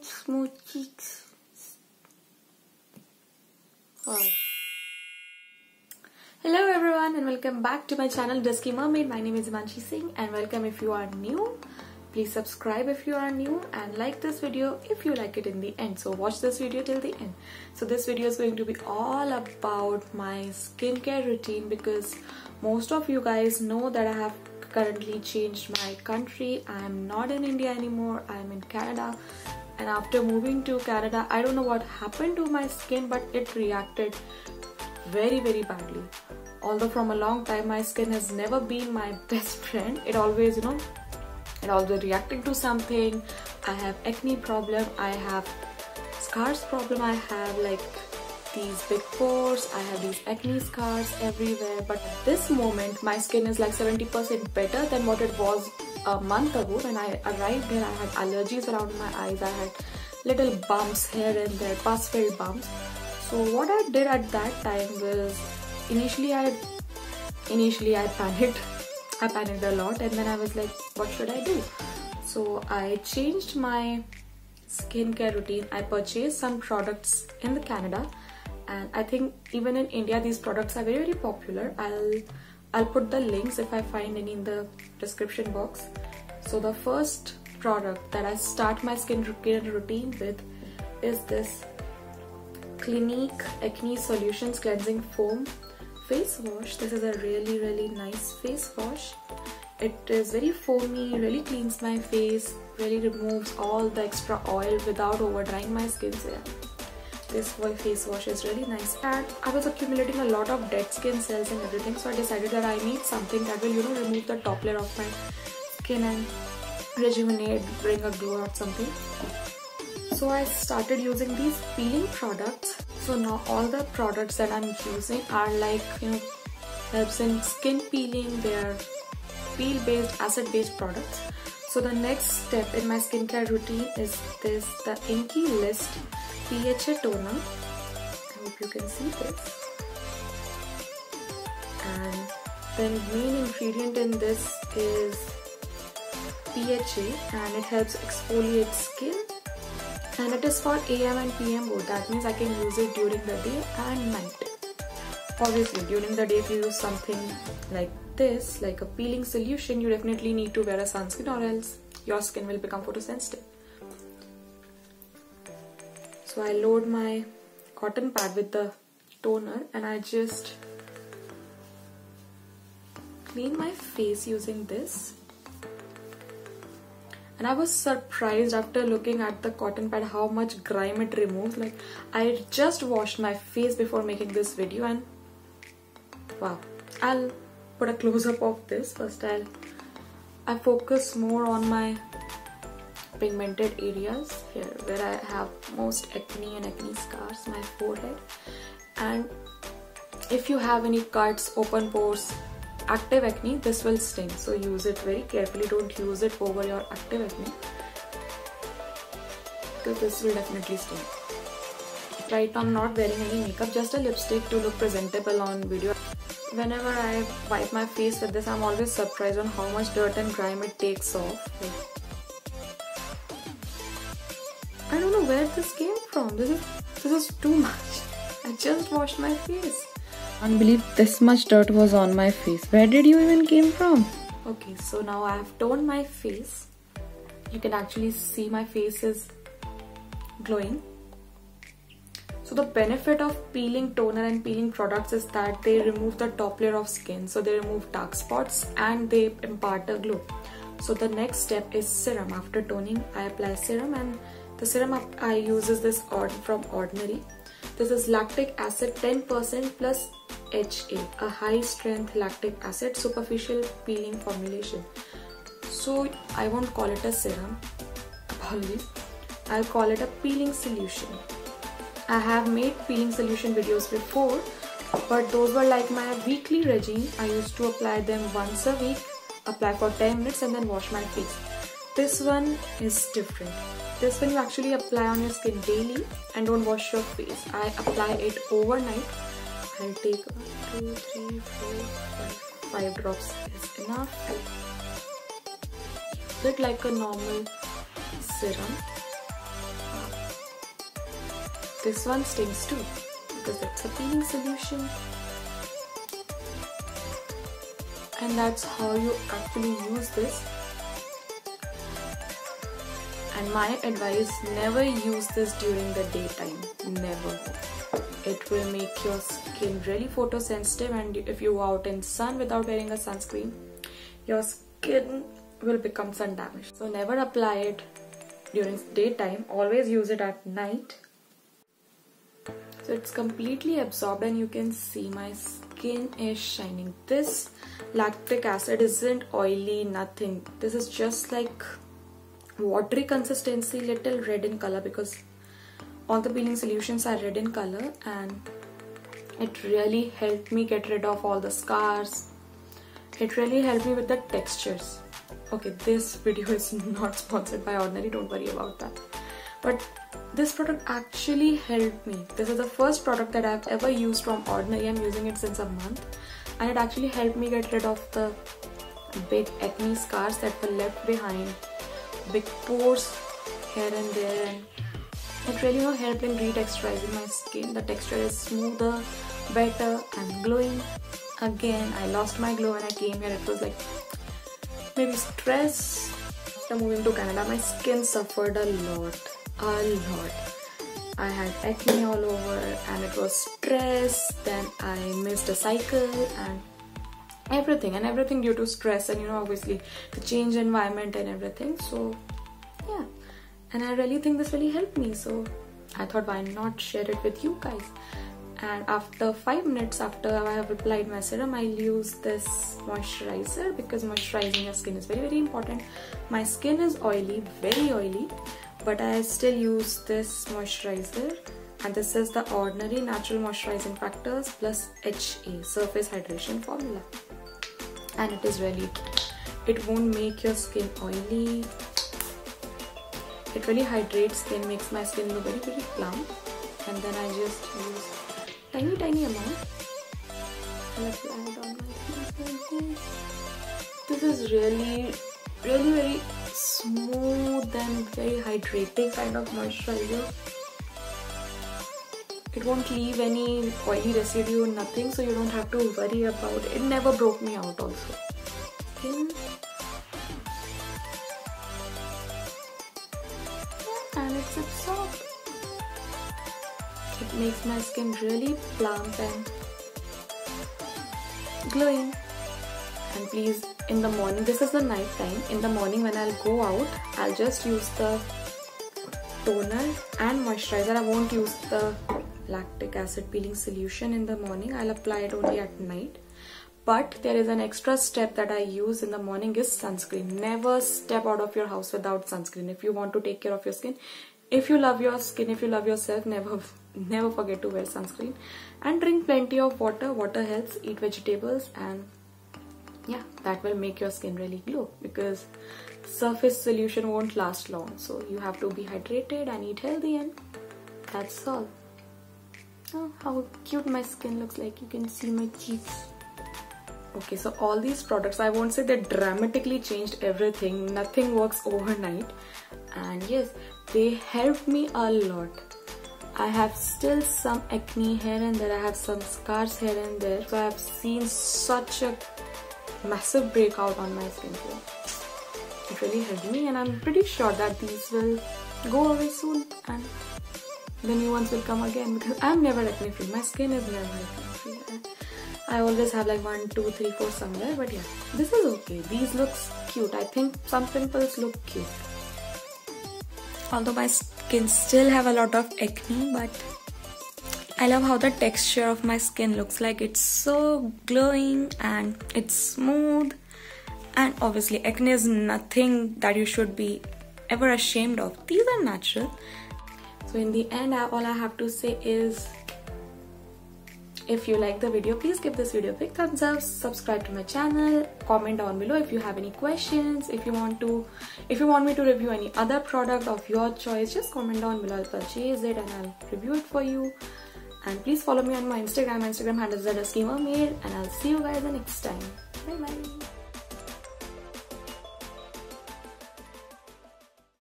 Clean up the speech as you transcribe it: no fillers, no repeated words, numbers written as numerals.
smooth cheeks. Wow. Hello everyone and welcome back to my channel Dusky Mermaid. My name is Himanshi Singh and welcome if you are new. Please subscribe if you are new and like this video if you like it in the end. So watch this video till the end. So this video is going to be all about my skincare routine because most of you guys know that I have currently changed my country. I am not in India anymore. I am in Canada. And after moving to Canada, I don't know what happened to my skin, but it reacted very badly. Although from a long time my skin has never been my best friend. It always reacting to something. I have acne problem, I have scars problem, I have like these big pores, I have these acne scars everywhere. But at this moment my skin is like 70% better than what it was a month ago. When I arrived here, I had allergies around my eyes, I had little bumps here and there, pus-filled bumps. So what I did at that time was initially I panicked. I panicked a lot and then I was like, what should I do? So I changed my skincare routine. I purchased some products in the Canada, and I think even in India these products are very popular. I'll put the links if I find any in the description box. So the first product that I start my skincare routine with is this Clinique Acne Solutions Cleansing Foam face wash. This is a really nice face wash. It is very foamy, really cleans my face, really removes all the extra oil without over drying my skin. So yeah, this face wash is really nice. And I was accumulating a lot of dead skin cells and everything, so I decided that I need something that will remove the top layer of my skin and rejuvenate, bring a glow or something. So I started using these peeling products. So now all the products that I'm using are like, helps in skin peeling. They are peel based, acid based products. So the next step in my skincare routine is the Inkey List PHA toner. I hope you can see this. And the main ingredient in this is PHA, and it helps exfoliate skin. And it is for AM and PM both. That means I can use it during the day and night. Obviously, during the day if you use something like this, like a peeling solution, you definitely need to wear a sunscreen or else your skin will become photosensitive. So I load my cotton pad with the toner and I just clean my face using this. And I was surprised after looking at the cotton pad how much grime it removes. Like, I just washed my face before making this video and wow. I'll put a close-up of this. First I focus more on my pigmented areas here where I have most acne and acne scars, my forehead. And if you have any cuts, open pores, active acne, this will sting, so use it very carefully. Don't use it over your active acne because this will definitely sting. Right now I'm not wearing any makeup, just a lipstick to look presentable on video. Whenever I wipe my face with this, I'm always surprised on how much dirt and grime it takes off. I don't know where this came from. This is too much. I just washed my face. Can't believe this much dirt was on my face. Where did you even came from? Okay, so now I have toned my face. You can actually see my face is glowing. So the benefit of peeling toner and peeling products is that they remove the top layer of skin. So they remove dark spots and they impart a glow. So the next step is serum. After toning, I apply serum, and the serum I use is this from Ordinary. This is lactic acid 10% plus HA, a high strength lactic acid superficial peeling formulation. So I won't call it a serum, apologies. I'll call it a peeling solution. I have made peeling solution videos before, but those were like my weekly regime. I used to apply them once a week, apply for 10 minutes and then wash my face. This one is different. This one you actually apply on your skin daily and don't wash your face. I apply it overnight. I'll take 1, 2, 3, 4, 5 drops is enough. Use it like a normal serum. this one stings too because it's a peeling solution. And that's how you actually use this. And my advice, never use this during the daytime. Never. It will make your skin really photosensitive, and if you go out in sun without wearing a sunscreen, your skin will become sun damaged. So never apply it during daytime. Always use it at night. So it's completely absorbed and you can see my skin is shining. This lactic acid isn't oily, nothing. This is just like watery consistency, little red in color, because all the peeling solutions are red in color, and it really helped me get rid of all the scars. It really helped me with the textures. Okay, this video is not sponsored by Ordinary, don't worry about that. But this product actually helped me. This is the first product that I've ever used from Ordinary. I'm using it since a month, and it actually helped me get rid of the big acne scars that were left behind, big pores here and there, and it really helped in retexturizing my skin. The texture is smoother, better, I'm glowing again. I lost my glow when I came here. It was like maybe stress. After moving to Canada, my skin suffered a lot. I had acne all over and it was stress. Then I missed a cycle and everything due to stress and obviously the change environment and everything. So yeah, and I really think this really helped me, so I thought why not share it with you guys. And after 5 minutes after I have applied my serum, I'll use this moisturizer, because moisturizing your skin is very, very important. My skin is oily, very oily, but I still use this moisturizer, and this is the Ordinary Natural Moisturizing Factors plus HA Surface Hydration Formula, and it is really, it won't make your skin oily. It really hydrates skin, makes my skin look very, very plump. And then I just use tiny amount. Let's add it on my face. This is really very smooth and very hydrating kind of moisturizer. It won't leave any oily residue or nothing, so you don't have to worry about it. It never broke me out also. Skin. And it's absorbed. It makes my skin really plump and glowing. And please, in the morning, this is the night time, in the morning when I'll go out, I'll just use the toner and moisturizer. I won't use the lactic acid peeling solution in the morning. I'll apply it only at night. But there is an extra step that I use in the morning is sunscreen. Never step out of your house without sunscreen if you want to take care of your skin. If you love your skin, if you love yourself, never forget to wear sunscreen. And drink plenty of water. Water helps. Eat vegetables, and yeah, that will make your skin really glow, because surface solution won't last long. So you have to be hydrated and eat healthy, and that's all. Oh, how cute my skin looks like. You can see my cheeks. Okay, so all these products, I won't say they dramatically changed everything. Nothing works overnight. And yes, they helped me a lot. I have still some acne here and there. I have some scars here and there. So I have seen such a massive breakout on my skin. So it really helped me, and I'm pretty sure that these will go away soon and the new ones will come again, because I'm never acne free. My skin is never acne free. I always have like 1, 2, 3, 4 somewhere, but yeah, this is okay. These looks cute. I think some pimples look cute. Although my skin still have a lot of acne, but I love how the texture of my skin looks like. It's so glowing and it's smooth. And obviously acne is nothing that you should be ever ashamed of. These are natural. So in the end, all I have to say is, if you like the video, please give this video a big thumbs up, subscribe to my channel, comment down below if you have any questions. If you want me to review any other product of your choice, just comment down below. I'll purchase it and I'll review it for you. And please follow me on my Instagram. My Instagram handle is @SkiMermaid, and I'll see you guys the next time. Bye bye.